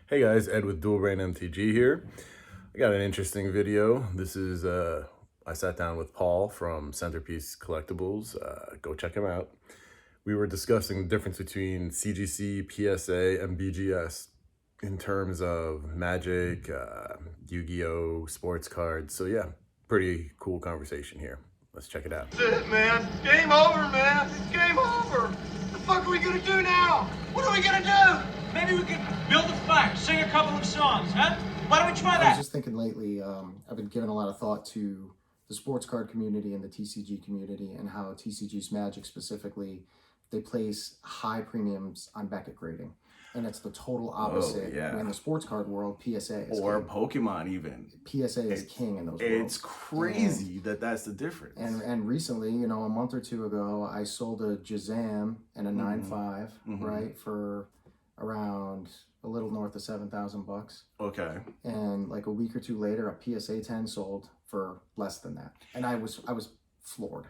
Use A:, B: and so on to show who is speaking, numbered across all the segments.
A: Hey guys, Ed with Brain MTG here. I got an interesting video. This is, I sat down with Paul from Centerpiece Collectibles. Go check him out. We were discussing the difference between CGC, PSA, and BGS in terms of Magic, Yu-Gi-Oh, sports cards. So yeah, pretty cool conversation here. Let's check it out.
B: That's it, man. Game over, man. It's game over. What the fuck are we gonna do now? What are we gonna do?
C: Maybe we could build a fire, sing a couple of songs, huh? Why don't we try
D: I
C: that?
D: was just thinking lately, I've been giving a lot of thought to the sports card community and the TCG community and how TCG's Magic specifically, they place high premiums on Beckett grading. And it's the total opposite.
A: yeah.
D: In the sports card world, PSA is
A: Or
D: king.
A: Pokemon even.
D: PSA is king in those worlds.
A: It's crazy that's the difference.
D: And recently, a month or two ago, I sold a Jazam and a 9.5, right, for around a little north of $7,000.
A: Okay.
D: And like a week or two later, a PSA 10 sold for less than that, and I was floored.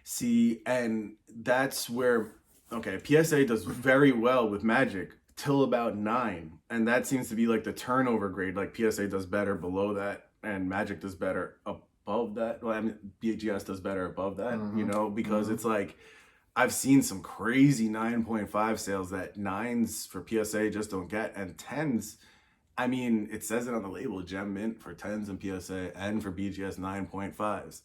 A: See, and that's where PSA does very well with Magic till about 9, and that seems to be like the turnover grade. Like PSA does better below that, and Magic does better above that. Well, I mean, BGS does better above that, because it's like I've seen some crazy 9.5 sales that 9s for PSA just don't get, and 10s. I mean, it says it on the label, gem mint for 10s and PSA, and for BGS 9.5s.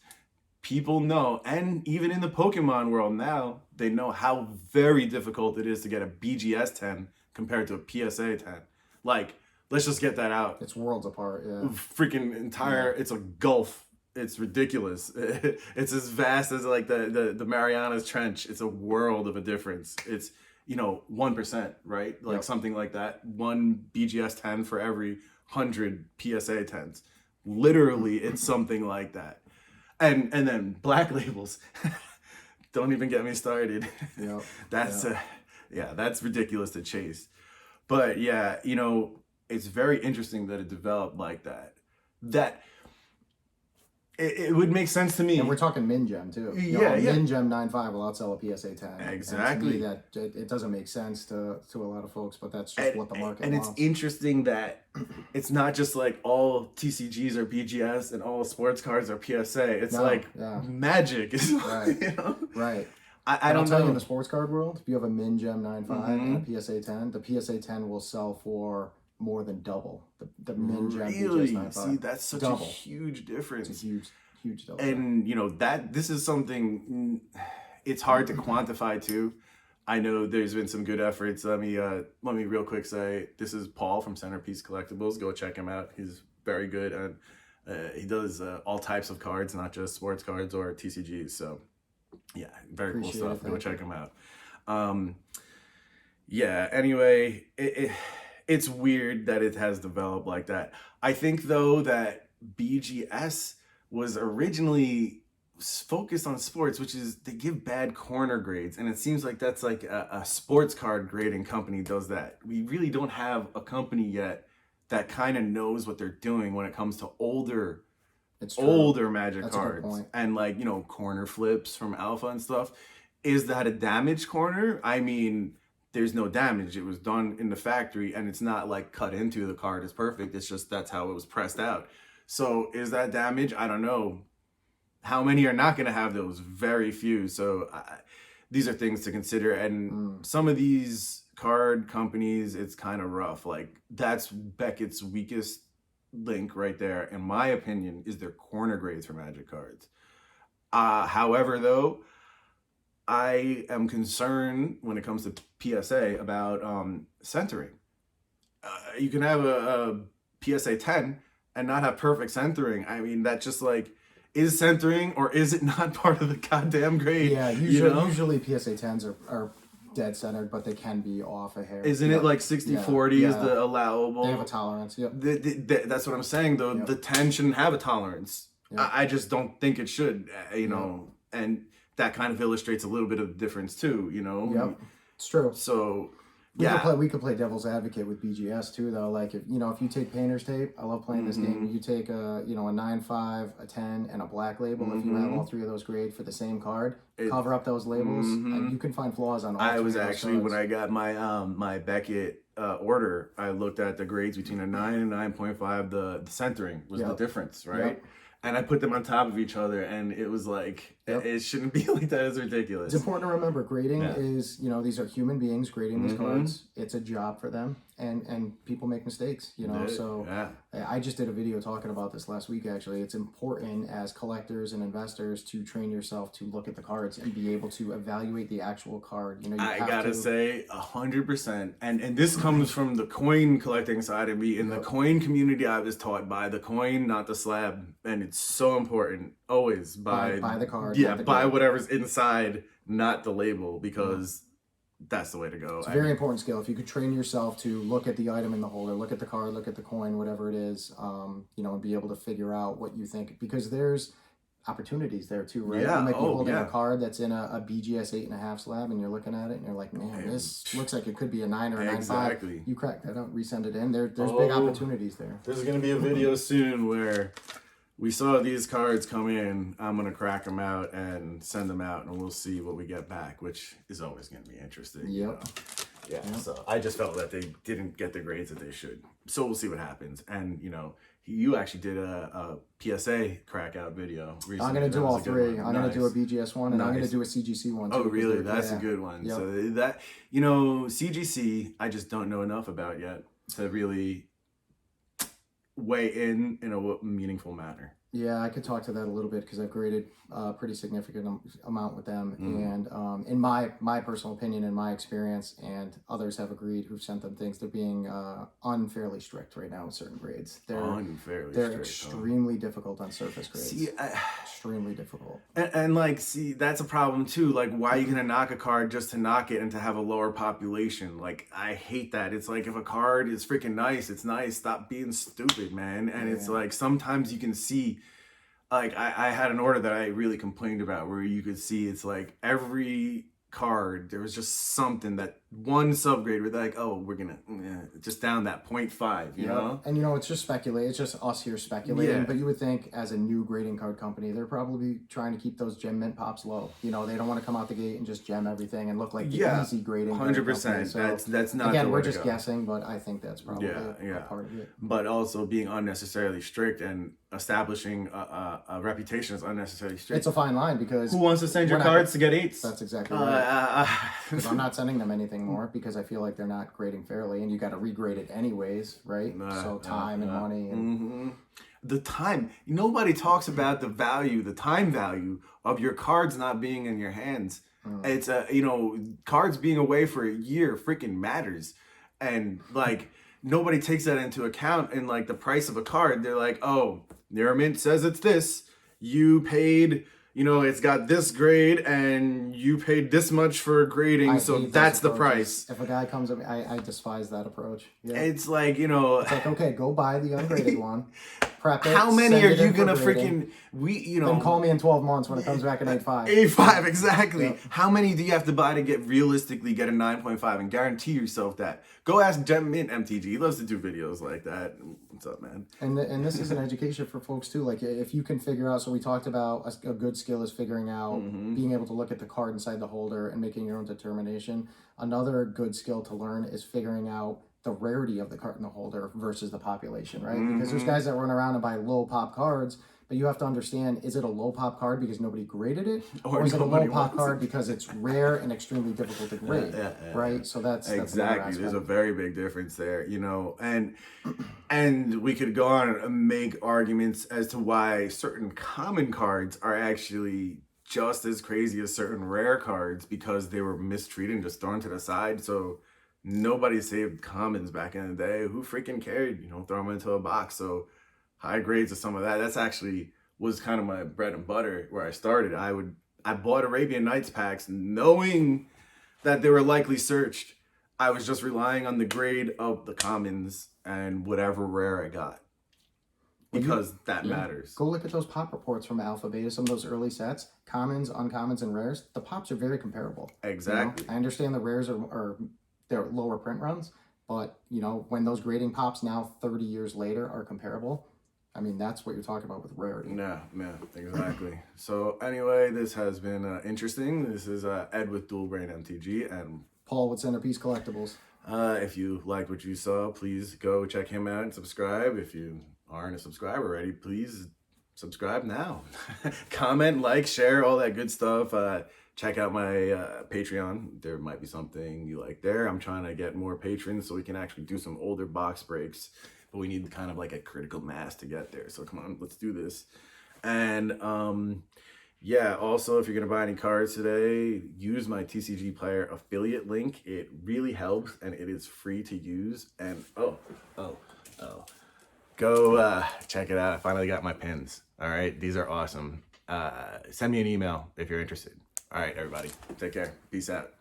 A: People know, and even in the Pokemon world now, they know how very difficult it is to get a BGS 10 compared to a PSA 10. Like, let's just get that out.
D: It's worlds apart, yeah.
A: Freaking entire, it's a gulf. It's ridiculous. It's as vast as like the Marianas Trench. It's a world of a difference. It's 1%, right? Like something like that. One BGS 10 for every 100 PSA 10s. Literally, it's something like that. And then black labels. Don't even get me started.
D: Yep.
A: That's ridiculous to chase. But yeah, it's very interesting that it developed like that. It would make sense to me.
D: And we're talking min gem too. Min gem 9.5 will outsell a PSA 10.
A: Exactly.
D: And to me, that it doesn't make sense to a lot of folks, but that's just what the market wants.
A: And it's interesting that it's not just like all TCGs are BGS and all sports cards are PSA. It's Magic is
D: right. Right.
A: I don't
D: tell
A: know.
D: you, in the sports card world, if you have a min gem 9.5 and a PSA 10, the PSA 10 will sell for more than double the min gem BGS 9.5.
A: See, that's such a huge difference.
D: It's a huge double.
A: And this is something it's hard to quantify too. I know there's been some good efforts. Let me real quick say this is Paul from Centerpiece Collectibles. Go check him out. He's very good, and he does all types of cards, not just sports cards or TCGs. So yeah, very cool stuff. Go check him out. Anyway, it's weird that it has developed like that. I think though that BGS was originally focused on sports, which is they give bad corner grades, and it seems like that's like a sports card grading company does that. We really don't have a company yet that kind of knows what they're doing when it comes to older Magic cards and like corner flips from Alpha and stuff. Is that a damaged corner? I mean, there's no damage. It was done in the factory, and it's not like cut into the card. It's perfect. It's just that's how it was pressed out. So is that damage? I don't know. How many are not going to have those? Very few. So these are things to consider. And some of these card companies, it's kind of rough. Like that's Beckett's weakest link right there, in my opinion, is their corner grades for Magic cards. However, though, I am concerned when it comes to PSA about centering. You can have a PSA 10 and not have perfect centering. I mean, that just like, is centering or is it not part of the goddamn grade?
D: Yeah, usually PSA 10s are dead centered, but they can be off a hair.
A: Isn't it like 60-40 is the allowable?
D: They have a tolerance, yep.
A: That's what I'm saying, though. Yep. The 10 shouldn't have a tolerance. Yep. I just don't think it should, and that kind of illustrates a little bit of the difference too,
D: Yep, it's true.
A: So
D: We could play devil's advocate with BGS too, though. Like if you take painter's tape, I love playing this game. You take a 9.5, a 10, and a black label. If you have all three of those grade for the same card, cover up those labels, and you can find flaws on all three
A: I was
D: of those
A: actually
D: cards.
A: when I got my my Beckett order, I looked at the grades between a 9 and 9.5. The centering was the difference, right?
D: Yep.
A: And I put them on top of each other, and it was like, it shouldn't be like that. It's ridiculous.
D: It's important to remember grading is, these are human beings grading these cards. It's a job for them, and people make mistakes, so I just did a video talking about this last week, actually. It's important as collectors and investors to train yourself to look at the cards and be able to evaluate the actual card.
A: I gotta say 100%, and this comes from the coin collecting side of me. In the coin community, I was taught buy the coin, not the slab, and it's so important always buy
D: the card.
A: Yeah, buy whatever's inside, not the label, because that's the way to go.
D: It's a very important skill. If you could train yourself to look at the item in the holder, look at the card, look at the coin, whatever it is, and be able to figure out what you think, because there's opportunities there too, right?
A: Yeah.
D: You might be holding a card that's in a BGS 8.5 slab, and you're looking at it and you're like, man, this looks like it could be a 9 or a 9.5.
A: Exactly.
D: You crack that up, resend it in. There's big opportunities there.
A: There's gonna be a video soon where we saw these cards come in. I'm gonna crack them out and send them out, and we'll see what we get back, which is always gonna be interesting.
D: Yep.
A: Yeah. So I just felt that they didn't get the grades that they should. So we'll see what happens. And you actually did a PSA crack out video recently.
D: I'm gonna do all three. I'm gonna do a BGS one, and I'm gonna do a CGC one too.
A: Oh, really? That's a good one.
D: Yep.
A: So that CGC, I just don't know enough about yet to really weigh in a meaningful manner.
D: Yeah, I could talk to that a little bit because I've graded a pretty significant amount with them, and in my personal opinion, in my experience, and others have agreed who've sent them things, they're being unfairly strict right now with certain grades. They're extremely difficult on surface grades.
A: See,
D: extremely difficult.
A: And that's a problem too. Like, why are you gonna knock a card just to knock it and to have a lower population? Like, I hate that. It's like, if a card is freaking nice, it's nice. Stop being stupid, man. And it's like, sometimes you can see, like, I had an order that I really complained about, where you could see it's like every card, there was just something, that one subgrade where they're like, oh, we're gonna just down that 0.5, you know?
D: And it's just speculate. It's just us here speculating. But you would think, as a new grading card company, they're probably trying to keep those gem mint pops low. They don't want to come out the gate and just gem everything and look like the easy grading.
A: 100%.
D: So
A: that's not
D: again,
A: the way
D: we're
A: to
D: just
A: go.
D: guessing, but I think that's probably a part of it.
A: But also being unnecessarily strict and establishing a reputation as unnecessarily strict.
D: It's a fine line, because
A: who wants to send your cards to get 8s?
D: That's exactly right. Because I'm not sending them anything more, because I feel like they're not grading fairly, and you got to regrade it anyways, right? So time and money and
A: the time. Nobody talks about the time value of your cards not being in your hands. It's cards being away for a year freaking matters, and like, nobody takes that into account in like the price of a card. They're like, oh, Neuromint says it's this. You paid, it's got this grade, and you paid this much for grading, so that's the price.
D: If a guy comes up, I despise that approach. Yeah.
A: It's like,
D: it's like, okay, go buy the ungraded one. Prep it.
A: How many are you gonna
D: freaking? Then call me in 12 months when it comes back in 8.5.
A: 8.5, exactly.
D: Yep.
A: How many do you have to buy to realistically get a 9.5 and guarantee yourself that? Go ask Gem Mint MTG. He loves to do videos like that. What's up, man?
D: And this is an education for folks too. Like, if you can figure out, so we talked about a good skill is figuring out, being able to look at the card inside the holder and making your own determination. Another good skill to learn is figuring out the rarity of the card in the holder versus the population, right? Because there's guys that run around and buy low pop cards, but you have to understand, is it a low pop card because nobody graded it? Or is it a low pop card because it's rare and extremely difficult to grade, right? So that's
A: exactly. There's a very big difference there, and we could go on and make arguments as to why certain common cards are actually just as crazy as certain rare cards, because they were mistreated and just thrown to the side. So nobody saved commons back in the day. Who freaking cared? Throw them into a box. So high grades of some of that. That's actually was kind of my bread and butter where I started. I bought Arabian Nights packs knowing that they were likely searched. I was just relying on the grade of the commons and whatever rare I got, because that matters.
D: Go look at those pop reports from Alpha Beta, some of those early sets, commons, uncommons, and rares. The pops are very comparable.
A: Exactly.
D: I understand the rares are they're lower print runs, but you know, when those grading pops now 30 years later are comparable, I mean, that's what you're talking about with rarity.
A: Yeah, exactly. So anyway, this has been interesting. This is Ed with Dual Brain MTG, and
D: Paul with Centerpiece Collectibles.
A: if you liked what you saw, please go check him out and subscribe. If you aren't a subscriber already, please subscribe now. Comment, like, share, all that good stuff. Check out my Patreon. There might be something you like there. I'm trying to get more patrons so we can actually do some older box breaks. But we need kind of like a critical mass to get there. So come on, let's do this. And yeah, also, if you're going to buy any cards today, use my TCG Player affiliate link. It really helps, and it is free to use. And go check it out. I finally got my pins. All right, these are awesome. Send me an email if you're interested. All right, everybody, take care. Peace out.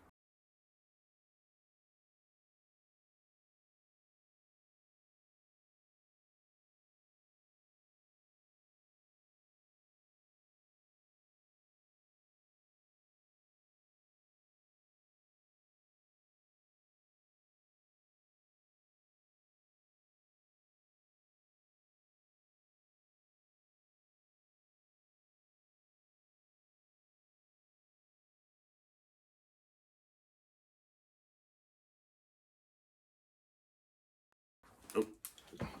A: Oh,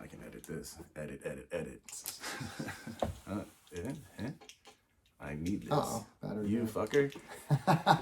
A: I can edit this. Edit. I need this.
D: Uh-oh, battery
A: You
D: died.
A: fucker.